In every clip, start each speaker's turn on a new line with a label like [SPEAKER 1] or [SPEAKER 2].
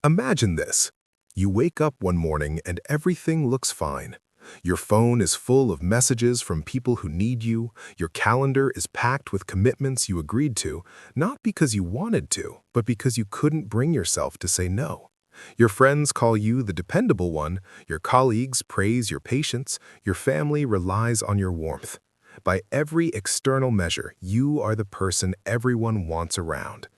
[SPEAKER 1] Imagine this. You wake up one morning and everything looks fine. Your phone is full of messages from people who need you. Your calendar is packed with commitments you agreed to, not because you wanted to, but because you couldn't bring yourself to say no. Your friends call you the dependable one, your colleagues praise your patience, your family relies on your warmth. By every external measure, you are the person everyone wants around.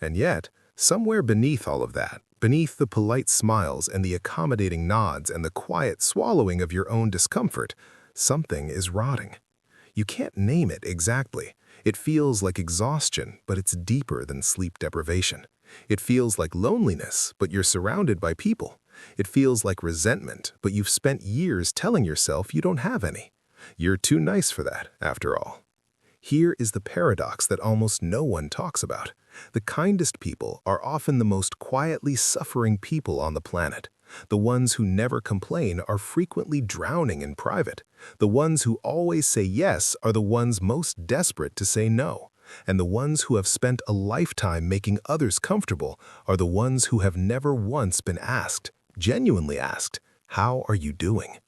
[SPEAKER 1] And yet, somewhere beneath all of that, beneath the polite smiles and the accommodating nods and the quiet swallowing of your own discomfort, something is rotting. You can't name it exactly. It feels like exhaustion, but it's deeper than sleep deprivation. It feels like loneliness, but you're surrounded by people. It feels like resentment, but you've spent years telling yourself you don't have any. You're too nice for that, after all. Here is the paradox that almost no one talks about. The kindest people are often the most quietly suffering people on the planet. The ones who never complain are frequently drowning in private. The ones who always say yes are the ones most desperate to say no. And the ones who have spent a lifetime making others comfortable are the ones who have never once been asked, genuinely asked, "How are you doing?"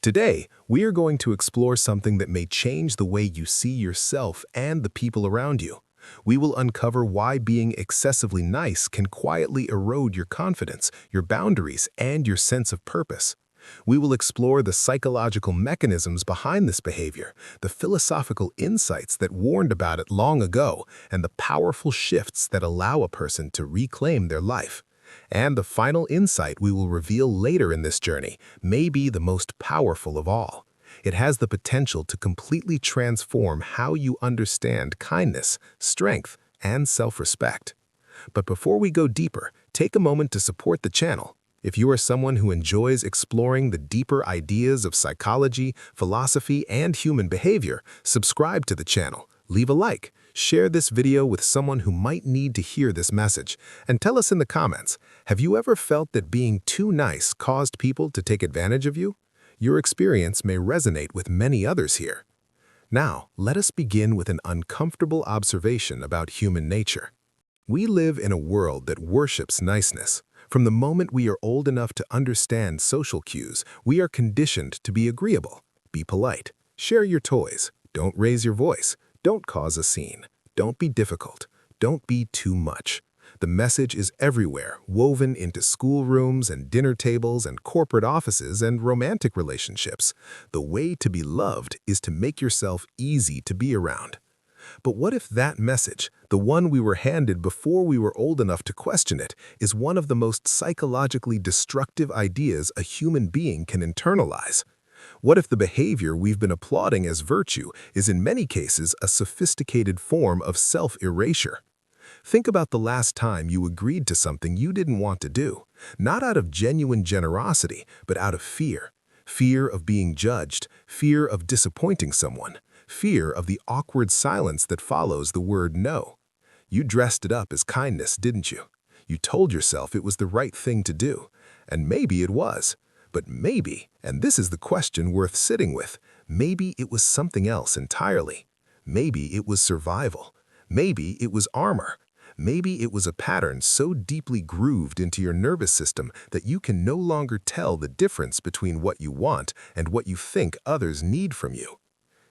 [SPEAKER 1] Today, we are going to explore something that may change the way you see yourself and the people around you. We will uncover why being excessively nice can quietly erode your confidence, your boundaries, and your sense of purpose. We will explore the psychological mechanisms behind this behavior, the philosophical insights that warned about it long ago, and the powerful shifts that allow a person to reclaim their life. And the final insight we will reveal later in this journey may be the most powerful of all. It has the potential to completely transform how you understand kindness, strength, and self-respect. But before we go deeper, take a moment to support the channel. If you are someone who enjoys exploring the deeper ideas of psychology, philosophy, and human behavior, subscribe to the channel, leave a like, share this video with someone who might need to hear this message, and tell us in the comments, have you ever felt that being too nice caused people to take advantage of you? Your experience may resonate with many others here. Now, let us begin with an uncomfortable observation about human nature. We live in a world that worships niceness. From the moment we are old enough to understand social cues, we are conditioned to be agreeable, be polite, share your toys, don't raise your voice, don't cause a scene, don't be difficult, don't be too much. The message is everywhere, woven into schoolrooms and dinner tables and corporate offices and romantic relationships. The way to be loved is to make yourself easy to be around. But what if that message, the one we were handed before we were old enough to question it, is one of the most psychologically destructive ideas a human being can internalize? What if the behavior we've been applauding as virtue is in many cases a sophisticated form of self-erasure? Think about the last time you agreed to something you didn't want to do, not out of genuine generosity, but out of fear. Fear of being judged, fear of disappointing someone, fear of the awkward silence that follows the word no. You dressed it up as kindness, didn't you? You told yourself it was the right thing to do, and maybe it was. But maybe, and this is the question worth sitting with, maybe it was something else entirely. Maybe it was survival. Maybe it was armor. Maybe it was a pattern so deeply grooved into your nervous system that you can no longer tell the difference between what you want and what you think others need from you.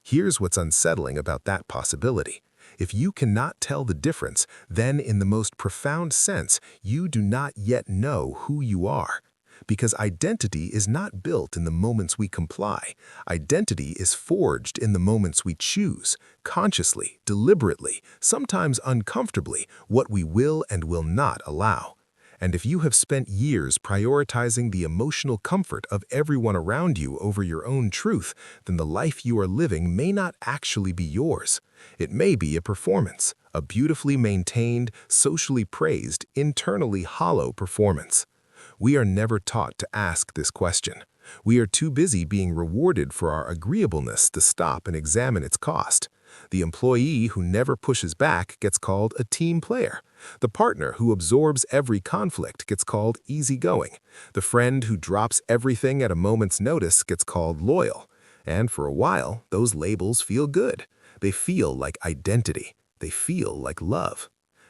[SPEAKER 1] Here's what's unsettling about that possibility. If you cannot tell the difference, then in the most profound sense, you do not yet know who you are. Because identity is not built in the moments we comply. Identity is forged in the moments we choose, consciously, deliberately, sometimes uncomfortably, what we will and will not allow. And if you have spent years prioritizing the emotional comfort of everyone around you over your own truth, then the life you are living may not actually be yours. It may be a performance, a beautifully maintained, socially praised, internally hollow performance. We are never taught to ask this question. We are too busy being rewarded for our agreeableness to stop and examine its cost. The employee who never pushes back gets called a team player. The partner who absorbs every conflict gets called easygoing. The friend who drops everything at a moment's notice gets called loyal. And for a while, those labels feel good. They feel like identity. They feel like love.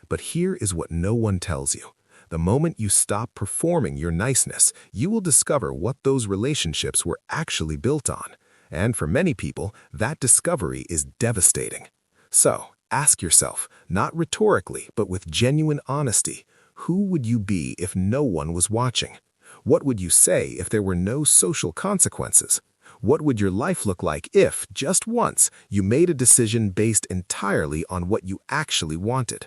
[SPEAKER 1] But here is what no one tells you. The moment you stop performing your niceness, you will discover what those relationships were actually built on. And for many people, that discovery is devastating. So, ask yourself, not rhetorically, but with genuine honesty, who would you be if no one was watching? What would you say if there were no social consequences? What would your life look like if, just once, you made a decision based entirely on what you actually wanted?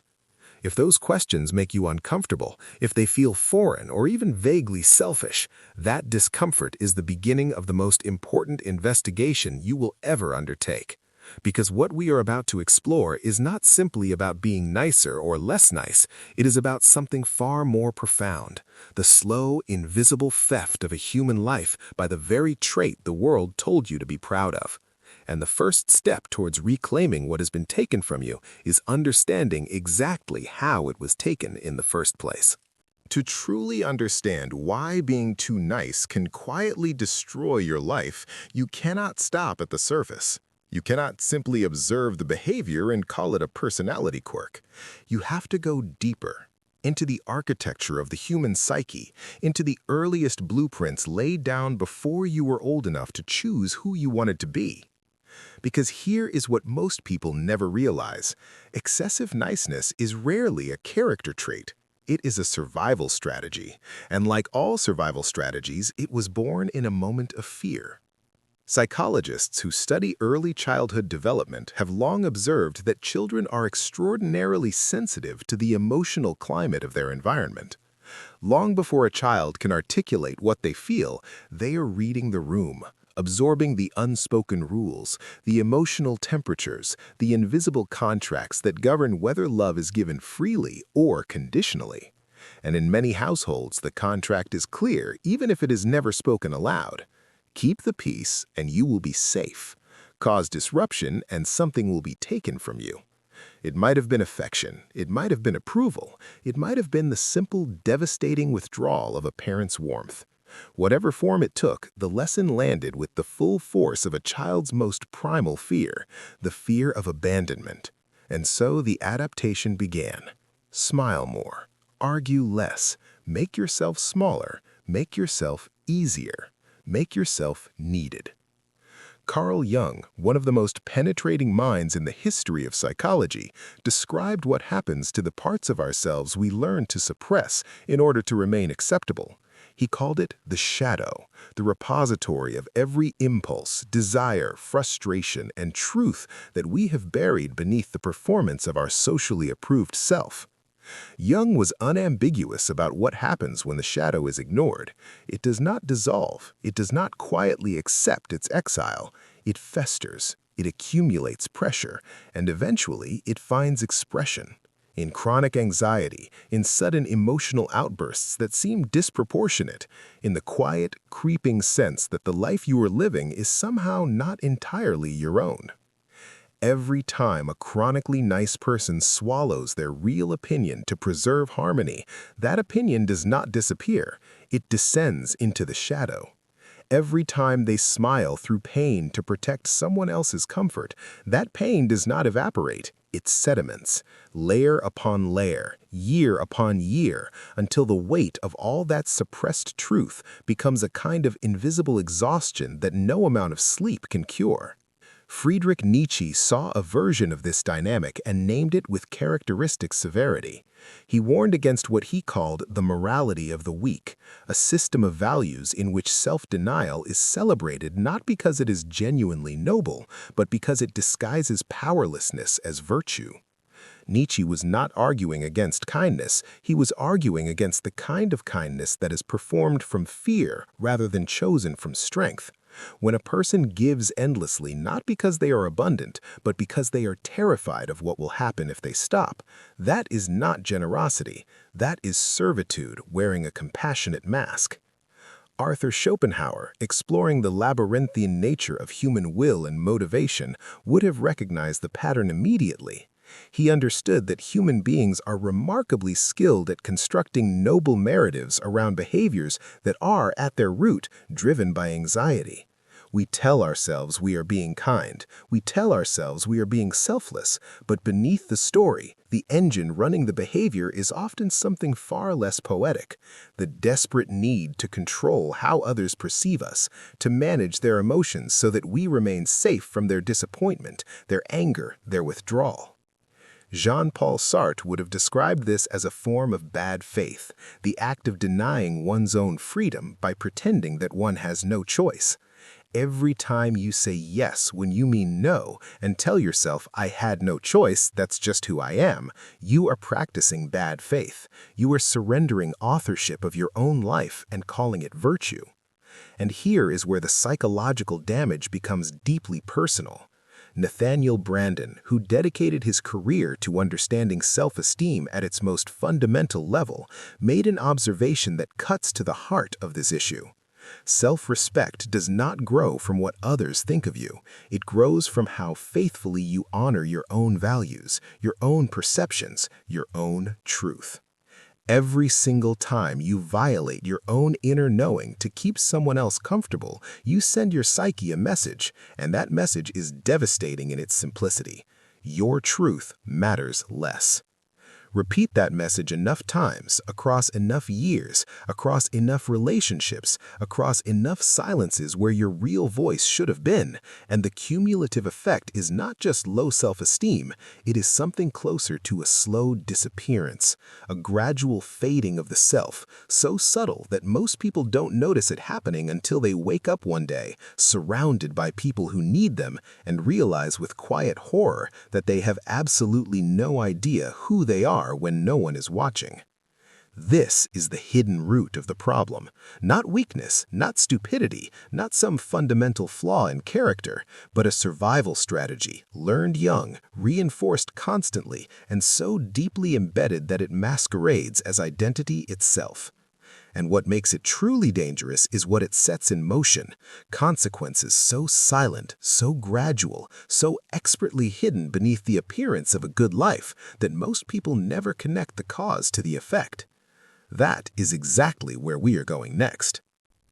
[SPEAKER 1] If those questions make you uncomfortable, if they feel foreign or even vaguely selfish, that discomfort is the beginning of the most important investigation you will ever undertake. Because what we are about to explore is not simply about being nicer or less nice, it is about something far more profound, the slow, invisible theft of a human life by the very trait the world told you to be proud of. And the first step towards reclaiming what has been taken from you is understanding exactly how it was taken in the first place. To truly understand why being too nice can quietly destroy your life, you cannot stop at the surface. You cannot simply observe the behavior and call it a personality quirk. You have to go deeper, into the architecture of the human psyche, into the earliest blueprints laid down before you were old enough to choose who you wanted to be. Because here is what most people never realize. Excessive niceness is rarely a character trait. It is a survival strategy, and like all survival strategies, it was born in a moment of fear. Psychologists who study early childhood development have long observed that children are extraordinarily sensitive to the emotional climate of their environment. Long before a child can articulate what they feel, they are reading the room, absorbing the unspoken rules, the emotional temperatures, the invisible contracts that govern whether love is given freely or conditionally. And in many households, the contract is clear even if it is never spoken aloud. Keep the peace and you will be safe. Cause disruption and something will be taken from you. It might have been affection, it might have been approval, it might have been the simple, devastating withdrawal of a parent's warmth. Whatever form it took, the lesson landed with the full force of a child's most primal fear, the fear of abandonment. And so the adaptation began. Smile more, argue less, make yourself smaller, make yourself easier. Make yourself needed. Carl Jung, one of the most penetrating minds in the history of psychology, described what happens to the parts of ourselves we learn to suppress in order to remain acceptable. He called it the shadow, the repository of every impulse, desire, frustration, and truth that we have buried beneath the performance of our socially approved self. Jung was unambiguous about what happens when the shadow is ignored. It does not dissolve. It does not quietly accept its exile. It festers. It accumulates pressure, and eventually it finds expression. In chronic anxiety, in sudden emotional outbursts that seem disproportionate, in the quiet, creeping sense that the life you are living is somehow not entirely your own. Every time a chronically nice person swallows their real opinion to preserve harmony, that opinion does not disappear, it descends into the shadow. Every time they smile through pain to protect someone else's comfort, that pain does not evaporate, it sediments, layer upon layer, year upon year, until the weight of all that suppressed truth becomes a kind of invisible exhaustion that no amount of sleep can cure. Friedrich Nietzsche saw a version of this dynamic and named it with characteristic severity. He warned against what he called the morality of the weak, a system of values in which self-denial is celebrated not because it is genuinely noble, but because it disguises powerlessness as virtue. Nietzsche was not arguing against kindness, he was arguing against the kind of kindness that is performed from fear rather than chosen from strength. When a person gives endlessly not because they are abundant, but because they are terrified of what will happen if they stop, that is not generosity, that is servitude wearing a compassionate mask. Arthur Schopenhauer, exploring the labyrinthine nature of human will and motivation, would have recognized the pattern immediately. He understood that human beings are remarkably skilled at constructing noble narratives around behaviors that are, at their root, driven by anxiety. We tell ourselves we are being kind. We tell ourselves we are being selfless. But beneath the story, the engine running the behavior is often something far less poetic. The desperate need to control how others perceive us, to manage their emotions so that we remain safe from their disappointment, their anger, their withdrawal. Jean-Paul Sartre would have described this as a form of bad faith, the act of denying one's own freedom by pretending that one has no choice. Every time you say yes when you mean no and tell yourself, I had no choice, that's just who I am, you are practicing bad faith. You are surrendering authorship of your own life and calling it virtue. And here is where the psychological damage becomes deeply personal. Nathaniel Branden, who dedicated his career to understanding self-esteem at its most fundamental level, made an observation that cuts to the heart of this issue. Self-respect does not grow from what others think of you. It grows from how faithfully you honor your own values, your own perceptions, your own truth. Every single time you violate your own inner knowing to keep someone else comfortable, you send your psyche a message, and that message is devastating in its simplicity. Your truth matters less. Repeat that message enough times, across enough years, across enough relationships, across enough silences where your real voice should have been, and the cumulative effect is not just low self-esteem, it is something closer to a slow disappearance, a gradual fading of the self, so subtle that most people don't notice it happening until they wake up one day, surrounded by people who need them, and realize with quiet horror that they have absolutely no idea who they are when no one is watching. This is the hidden root of the problem. Not weakness, not stupidity, not some fundamental flaw in character, but a survival strategy, learned young, reinforced constantly, and so deeply embedded that it masquerades as identity itself. And what makes it truly dangerous is what it sets in motion. Consequences so silent, so gradual, so expertly hidden beneath the appearance of a good life that most people never connect the cause to the effect. That is exactly where we are going next.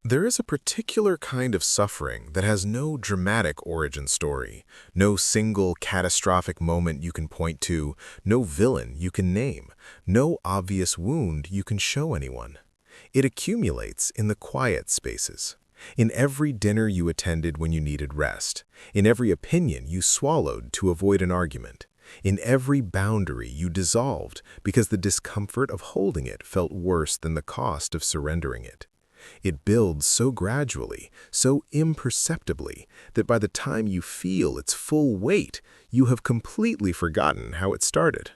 [SPEAKER 2] There is a particular kind of suffering that has no dramatic origin story, no single catastrophic moment you can point to, no villain you can name, no obvious wound you can show anyone. It accumulates in the quiet spaces, in every dinner you attended when you needed rest, in every opinion you swallowed to avoid an argument, in every boundary you dissolved because the discomfort of holding it felt worse than the cost of surrendering it. It builds so gradually, so imperceptibly, that by the time you feel its full weight, you have completely forgotten how it started.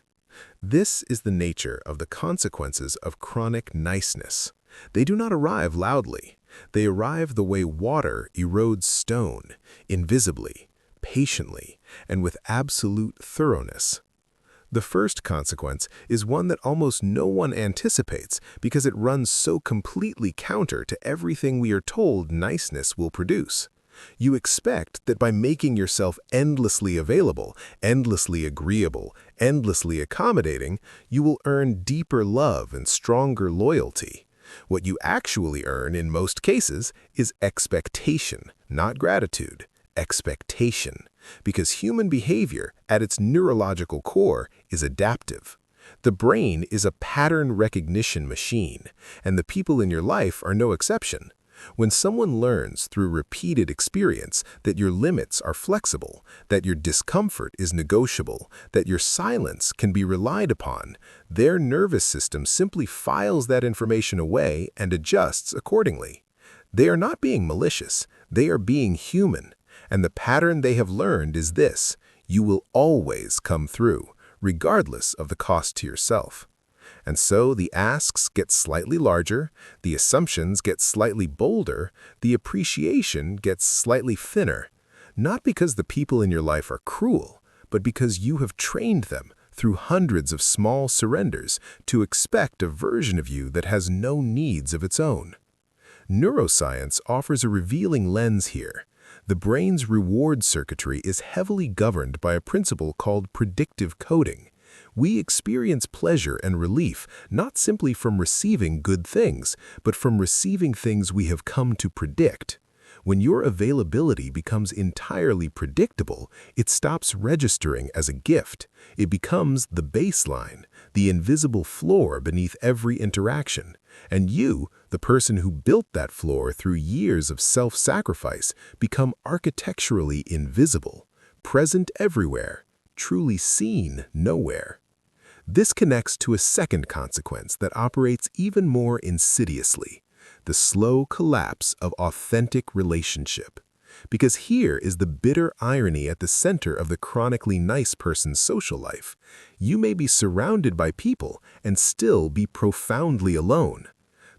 [SPEAKER 2] This is the nature of the consequences of chronic niceness. They do not arrive loudly. They arrive the way water erodes stone, invisibly, patiently, and with absolute thoroughness. The first consequence is one that almost no one anticipates because it runs so completely counter to everything we are told niceness will produce. You expect that by making yourself endlessly available, endlessly agreeable, endlessly accommodating, you will earn deeper love and stronger loyalty. What you actually earn in most cases is expectation, not gratitude. Expectation, because human behavior at its neurological core is adaptive. The brain is a pattern recognition machine, and the people in your life are no exception. When someone learns through repeated experience that your limits are flexible, that your discomfort is negotiable, that your silence can be relied upon, their nervous system simply files that information away and adjusts accordingly. They are not being malicious, they are being human. And the pattern they have learned is this: you will always come through, regardless of the cost to yourself. And so the asks get slightly larger, the assumptions get slightly bolder, the appreciation gets slightly thinner. Not because the people in your life are cruel, but because you have trained them through hundreds of small surrenders to expect a version of you that has no needs of its own. Neuroscience offers a revealing lens here. The brain's reward circuitry is heavily governed by a principle called predictive coding. We experience pleasure and relief not simply from receiving good things, but from receiving things we have come to predict.
[SPEAKER 1] When your availability becomes entirely predictable, it stops registering as a gift. It becomes the baseline, the invisible floor beneath every interaction. And you, the person who built that floor through years of self-sacrifice, become architecturally invisible, present everywhere, truly seen nowhere. This connects to a second consequence that operates even more insidiously: the slow collapse of authentic relationship. Because here is the bitter irony at the center of the chronically nice person's social life. You may be surrounded by people and still be profoundly alone.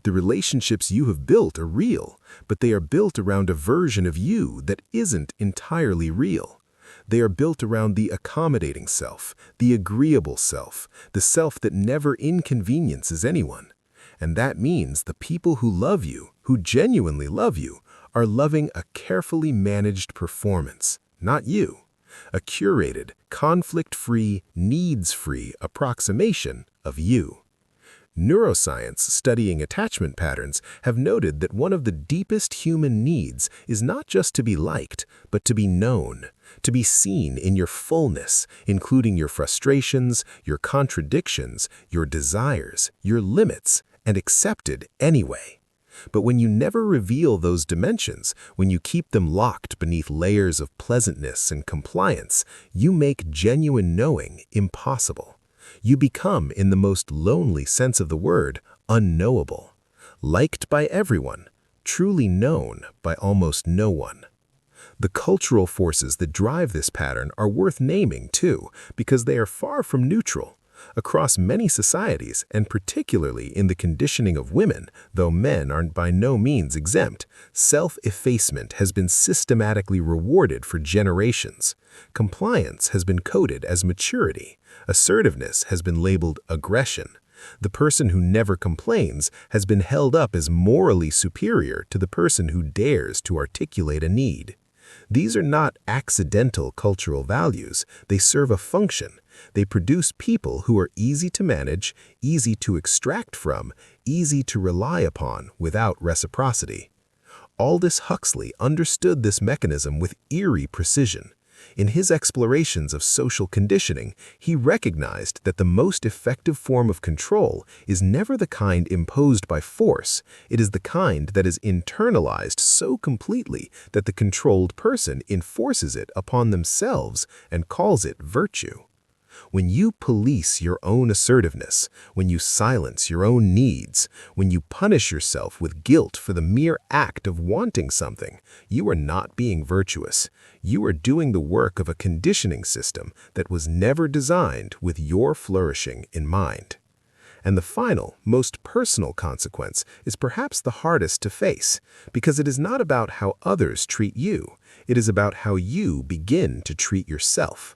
[SPEAKER 1] The relationships you have built are real, but they are built around a version of you that isn't entirely real. They are built around the accommodating self, the agreeable self, the self that never inconveniences anyone. And that means the people who love you, who genuinely love you, are loving a carefully managed performance, not you. A curated, conflict-free, needs-free approximation of you. Neuroscience studying attachment patterns have noted that one of the deepest human needs is not just to be liked, but to be known, to be seen in your fullness, including your frustrations, your contradictions, your desires, your limits, and accepted anyway. But when you never reveal those dimensions, when you keep them locked beneath layers of pleasantness and compliance, you make genuine knowing impossible. You become, in the most lonely sense of the word, unknowable. Liked by everyone, truly known by almost no one. The cultural forces that drive this pattern are worth naming, too, because they are far from neutral. Across many societies, and particularly in the conditioning of women, though men are by no means exempt, self-effacement has been systematically rewarded for generations. Compliance has been coded as maturity. Assertiveness has been labeled aggression. The person who never complains has been held up as morally superior to the person who dares to articulate a need. These are not accidental cultural values. They serve a function. They produce people who are easy to manage, easy to extract from, easy to rely upon without reciprocity. Aldous Huxley understood this mechanism with eerie precision. In his explorations of social conditioning, he recognized that the most effective form of control is never the kind imposed by force. It is the kind that is internalized so completely that the controlled person enforces it upon themselves and calls it virtue. When you police your own assertiveness, when you silence your own needs, when you punish yourself with guilt for the mere act of wanting something, you are not being virtuous. You are doing the work of a conditioning system that was never designed with your flourishing in mind. And the final, most personal consequence is perhaps the hardest to face, because it is not about how others treat you. It is about how you begin to treat yourself.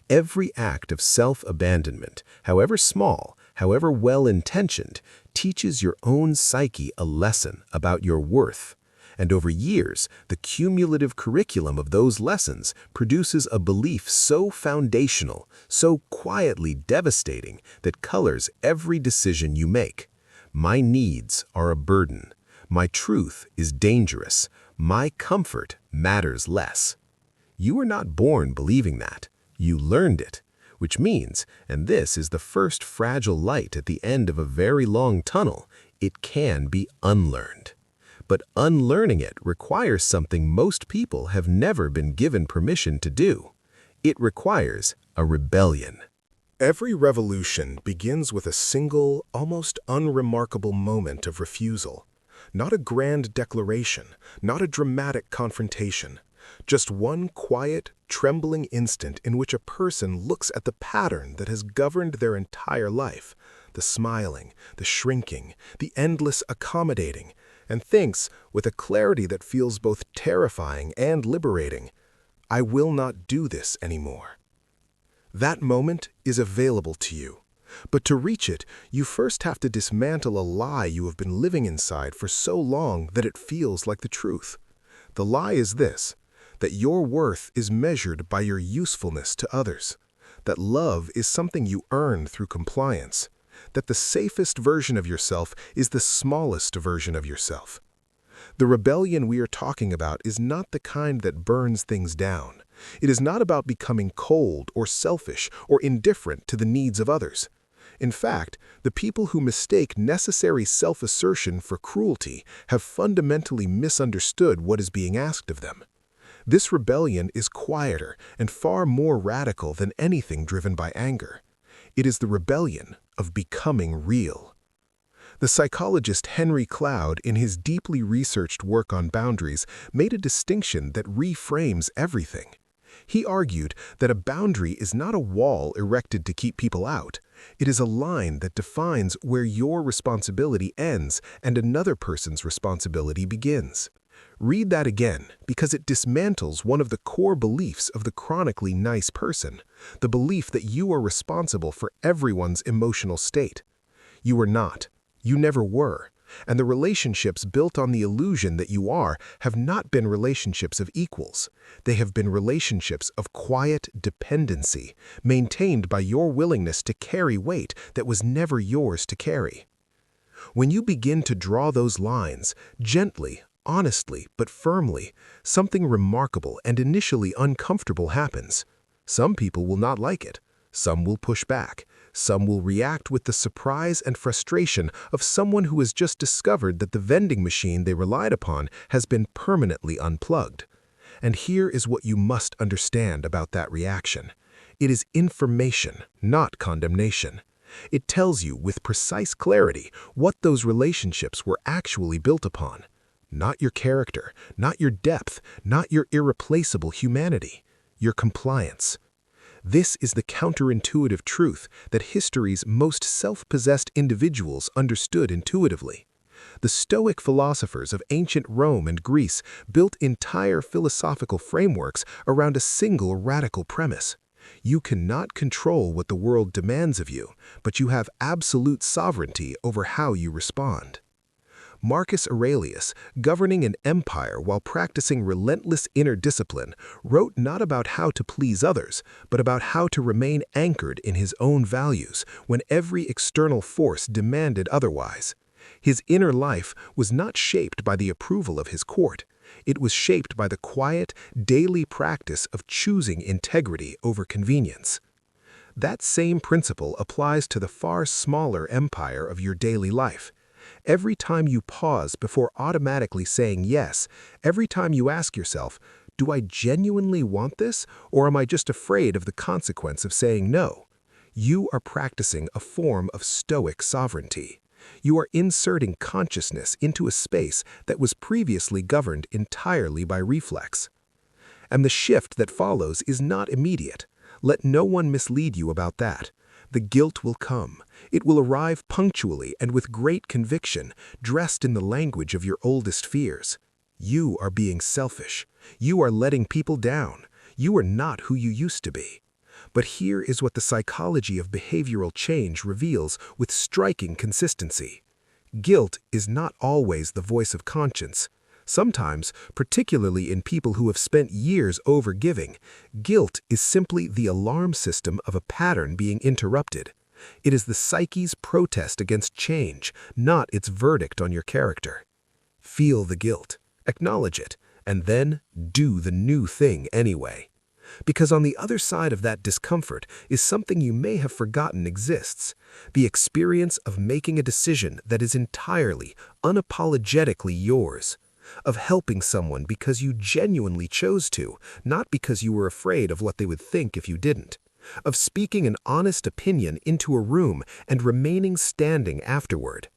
[SPEAKER 1] Every act of self-abandonment, however small, however well-intentioned, teaches your own psyche a lesson about your worth. And over years, the cumulative curriculum of those lessons produces a belief so foundational, so quietly devastating, that colors every decision you make. My needs are a burden. My truth is dangerous. My comfort matters less. You were not born believing that. You learned it, which means, and this is the first fragile light at the end of a very long tunnel, it can be unlearned. But unlearning it requires something most people have never been given permission to do. It requires a rebellion.
[SPEAKER 2] Every revolution begins with a single, almost unremarkable moment of refusal. Not a grand declaration, not a dramatic confrontation. Just one quiet, trembling instant in which a person looks at the pattern that has governed their entire life, the smiling, the shrinking, the endless accommodating, and thinks, with a clarity that feels both terrifying and liberating, I will not do this anymore. That moment is available to you. But to reach it, you first have to dismantle a lie you have been living inside for so long that it feels like the truth. The lie is this: that your worth is measured by your usefulness to others, that love is something you earn through compliance, that the safest version of yourself is the smallest version of yourself.
[SPEAKER 1] The rebellion we are talking about is not the kind that burns things down. It is not about becoming cold or selfish or indifferent to the needs of others. In fact, the people who mistake necessary self-assertion for cruelty have fundamentally misunderstood what is being asked of them. This rebellion is quieter and far more radical than anything driven by anger. It is the rebellion of becoming real. The psychologist Henry Cloud, in his deeply researched work on boundaries, made a distinction that reframes everything. He argued that a boundary is not a wall erected to keep people out. It is a line that defines where your responsibility ends and another person's responsibility begins. Read that again, because it dismantles one of the core beliefs of the chronically nice person, the belief that you are responsible for everyone's emotional state. You are not. You never were. And the relationships built on the illusion that you are have not been relationships of equals. They have been relationships of quiet dependency, maintained by your willingness to carry weight that was never yours to carry. When you begin to draw those lines, gently, honestly, but firmly, something remarkable and initially uncomfortable happens. Some people will not like it. Some will push back. Some will react with the surprise and frustration of someone who has just discovered that the vending machine they relied upon has been permanently unplugged. And here is what you must understand about that reaction. It is information, not condemnation. It tells you with precise clarity what those relationships were actually built upon. Not your character, not your depth, not your irreplaceable humanity, your compliance. This is the counterintuitive truth that history's most self-possessed individuals understood intuitively. The Stoic philosophers of ancient Rome and Greece built entire philosophical frameworks around a single radical premise. You cannot control what the world demands of you, but you have absolute sovereignty over how you respond. Marcus Aurelius, governing an empire while practicing relentless inner discipline, wrote not about how to please others, but about how to remain anchored in his own values when every external force demanded otherwise. His inner life was not shaped by the approval of his court. It was shaped by the quiet, daily practice of choosing integrity over convenience. That same principle applies to the far smaller empire of your daily life. Every time you pause before automatically saying yes, every time you ask yourself, do I genuinely want this, or am I just afraid of the consequence of saying no? You are practicing a form of Stoic sovereignty. You are inserting consciousness into a space that was previously governed entirely by reflex. And the shift that follows is not immediate. Let no one mislead you about that. The guilt will come. It will arrive punctually and with great conviction, dressed in the language of your oldest fears. You are being selfish. You are letting people down. You are not who you used to be. But here is what the psychology of behavioral change reveals with striking consistency. Guilt is not always the voice of conscience. Sometimes, particularly in people who have spent years overgiving, guilt is simply the alarm system of a pattern being interrupted. It is the psyche's protest against change, not its verdict on your character. Feel the guilt, acknowledge it, and then do the new thing anyway. Because on the other side of that discomfort is something you may have forgotten exists, the experience of making a decision that is entirely, unapologetically yours. Of helping someone because you genuinely chose to, not because you were afraid of what they would think if you didn't. Of speaking an honest opinion into a room and remaining standing afterward.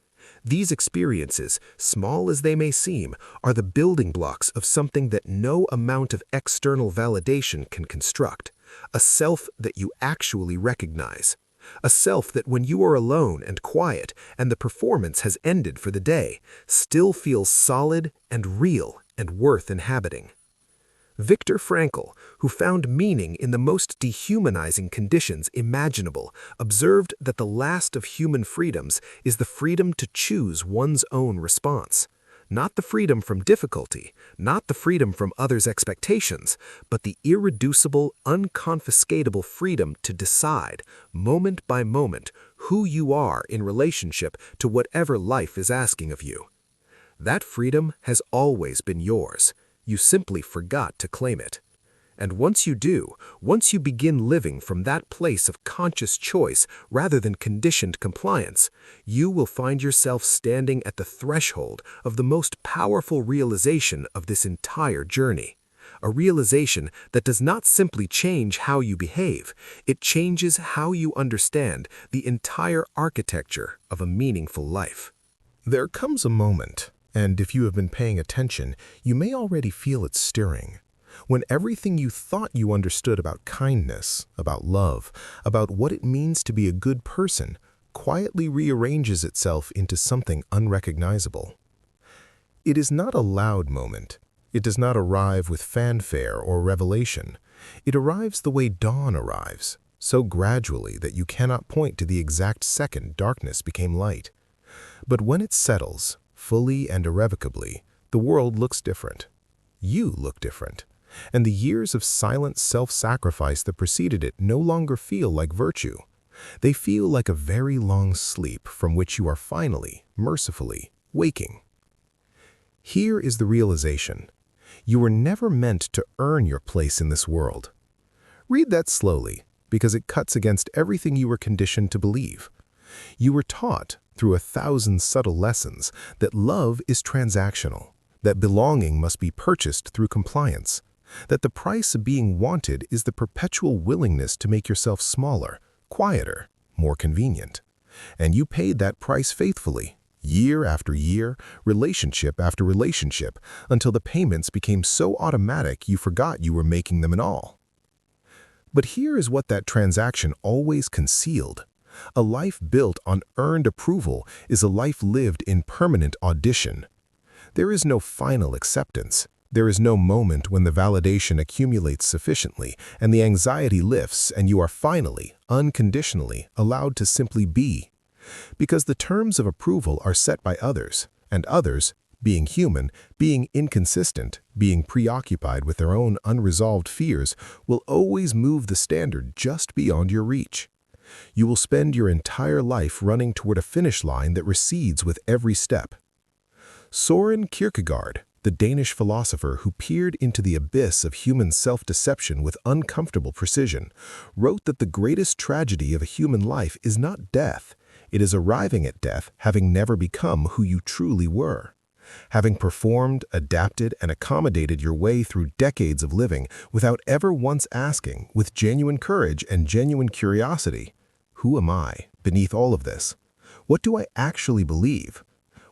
[SPEAKER 1] These experiences, small as they may seem, are the building blocks of something that no amount of external validation can construct. A self that you actually recognize. A self that when you are alone and quiet and the performance has ended for the day, still feels solid and real and worth inhabiting. Viktor Frankl, who found meaning in the most dehumanizing conditions imaginable, observed that the last of human freedoms is the freedom to choose one's own response. Not the freedom from difficulty, not the freedom from others' expectations, but the irreducible, unconfiscatable freedom to decide, moment by moment, who you are in relationship to whatever life is asking of you. That freedom has always been yours. You simply forgot to claim it. And once you do, once you begin living from that place of conscious choice rather than conditioned compliance, you will find yourself standing at the threshold of the most powerful realization of this entire journey. A realization that does not simply change how you behave, it changes how you understand the entire architecture of a meaningful life.
[SPEAKER 2] There comes a moment, and if you have been paying attention, you may already feel it stirring, when everything you thought you understood about kindness, about love, about what it means to be a good person, quietly rearranges itself into something unrecognizable. It is not a loud moment. It does not arrive with fanfare or revelation. It arrives the way dawn arrives, so gradually that you cannot point to the exact second darkness became light. But when it settles, fully and irrevocably, the world looks different. You look different. And the years of silent self-sacrifice that preceded it no longer feel like virtue. They feel like a very long sleep from which you are finally, mercifully, waking. Here is the realization. You were never meant to earn your place in this world. Read that slowly, because it cuts against everything you were conditioned to believe. You were taught, through 1,000 subtle lessons, that love is transactional, that belonging must be purchased through compliance, that the price of being wanted is the perpetual willingness to make yourself smaller, quieter, more convenient. And you paid that price faithfully, year after year, relationship after relationship, until the payments became so automatic you forgot you were making them at all. But here is what that transaction always concealed. A life built on earned approval is a life lived in permanent audition. There is no final acceptance. There is no moment when the validation accumulates sufficiently and the anxiety lifts and you are finally, unconditionally, allowed to simply be. Because the terms of approval are set by others, and others, being human, being inconsistent, being preoccupied with their own unresolved fears, will always move the standard just beyond your reach. You will spend your entire life running toward a finish line that recedes with every step. Søren Kierkegaard, the Danish philosopher who peered into the abyss of human self-deception with uncomfortable precision, wrote that the greatest tragedy of a human life is not death. It is arriving at death having never become who you truly were. Having performed, adapted, and accommodated your way through decades of living without ever once asking, with genuine courage and genuine curiosity, who am I beneath all of this? What do I actually believe?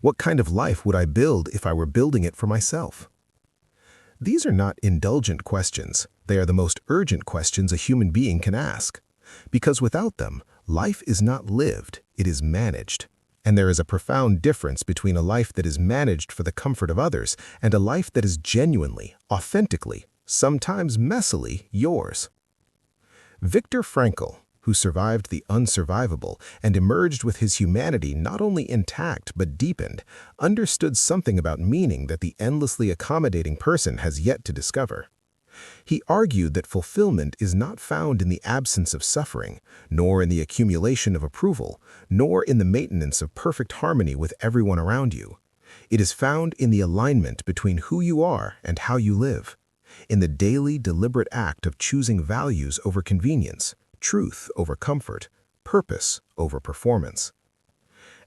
[SPEAKER 2] What kind of life would I build if I were building it for myself? These are not indulgent questions. They are the most urgent questions a human being can ask. Because without them, life is not lived, it is managed. And there is a profound difference between a life that is managed for the comfort of others and a life that is genuinely, authentically, sometimes messily yours. Viktor Frankl, who survived the unsurvivable and emerged with his humanity not only intact but deepened, understood something about meaning that the endlessly accommodating person has yet to discover. He argued that fulfillment is not found in the absence of suffering, nor in the accumulation of approval, nor in the maintenance of perfect harmony with everyone around you. It is found in the alignment between who you are and how you live, in the daily, deliberate act of choosing values over convenience, truth over comfort, purpose over performance.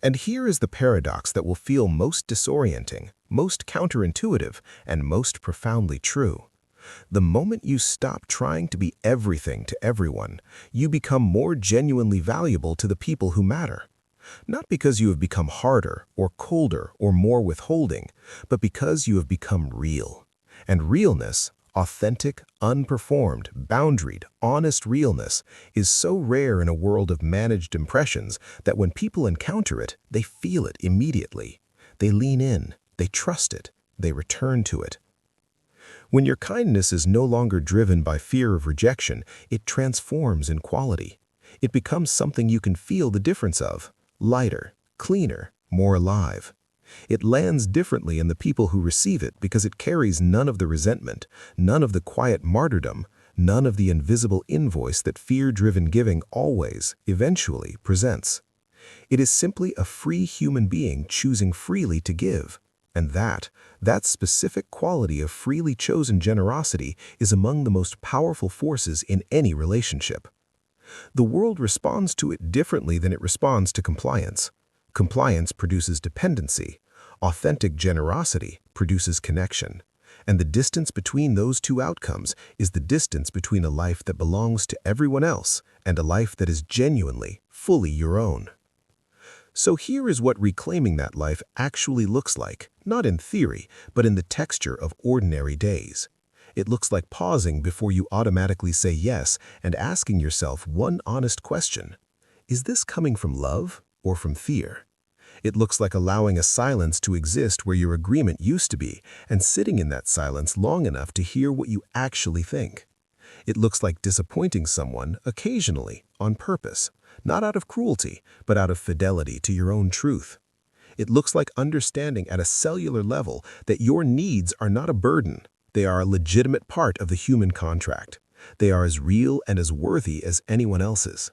[SPEAKER 2] And here is the paradox that will feel most disorienting, most counterintuitive, and most profoundly true. The moment you stop trying to be everything to everyone, you become more genuinely valuable to the people who matter. Not because you have become harder or colder or more withholding, but because you have become real. And realness, authentic, unperformed, boundaried, honest realness, is so rare in a world of managed impressions that when people encounter it, they feel it immediately. They lean in, they trust it, they return to it. When your kindness is no longer driven by fear of rejection, it transforms in quality. It becomes something you can feel the difference of, lighter, cleaner, more alive. It lands differently in the people who receive it because it carries none of the resentment, none of the quiet martyrdom, none of the invisible invoice that fear-driven giving always, eventually, presents. It is simply a free human being choosing freely to give.
[SPEAKER 1] And that specific quality of freely chosen generosity is among the most powerful forces in any relationship. The world responds to it differently than it responds to compliance. Compliance produces dependency. Authentic generosity produces connection. And the distance between those two outcomes is the distance between a life that belongs to everyone else and a life that is genuinely, fully your own. So here is what reclaiming that life actually looks like, not in theory, but in the texture of ordinary days. It looks like pausing before you automatically say yes and asking yourself one honest question. Is this coming from love or from fear? It looks like allowing a silence to exist where your agreement used to be and sitting in that silence long enough to hear what you actually think. It looks like disappointing someone occasionally, on purpose, not out of cruelty, but out of fidelity to your own truth. It looks like understanding at a cellular level that your needs are not a burden. They are a legitimate part of the human contract. They are as real and as worthy as anyone else's.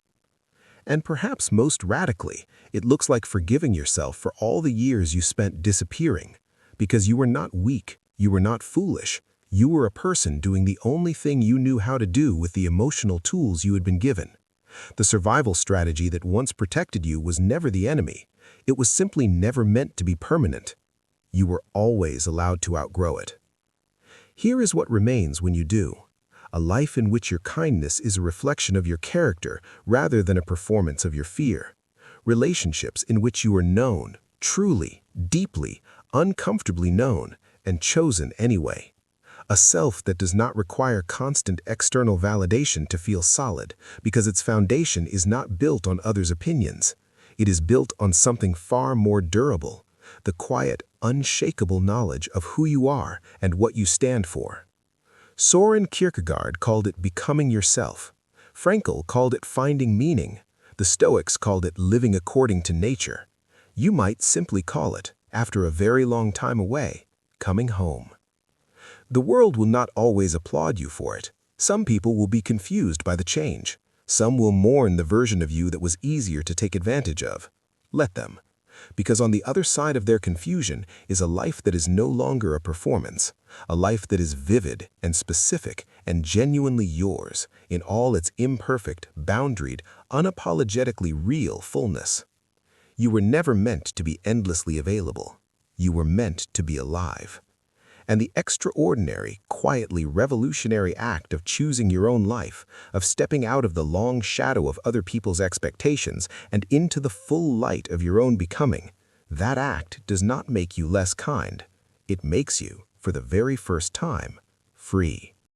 [SPEAKER 1] And perhaps most radically, it looks like forgiving yourself for all the years you spent disappearing. Because you were not weak, you were not foolish. You were a person doing the only thing you knew how to do with the emotional tools you had been given. The survival strategy that once protected you was never the enemy. It was simply never meant to be permanent. You were always allowed to outgrow it. Here is what remains when you do. A life in which your kindness is a reflection of your character rather than a performance of your fear. Relationships in which you are known, truly, deeply, uncomfortably known, and chosen anyway. A self that does not require constant external validation to feel solid, because its foundation is not built on others' opinions. It is built on something far more durable, the quiet, unshakable knowledge of who you are and what you stand for. Søren Kierkegaard called it becoming yourself. Frankl called it finding meaning. The Stoics called it living according to nature. You might simply call it, after a very long time away, coming home. The world will not always applaud you for it. Some people will be confused by the change. Some will mourn the version of you that was easier to take advantage of. Let them. Because on the other side of their confusion is a life that is no longer a performance, a life that is vivid and specific and genuinely yours in all its imperfect, boundaried, unapologetically real fullness. You were never meant to be endlessly available. You were meant to be alive. And the extraordinary, quietly revolutionary act of choosing your own life, of stepping out of the long shadow of other people's expectations and into the full light of your own becoming, that act does not make you less kind. It makes you, for the very first time, free.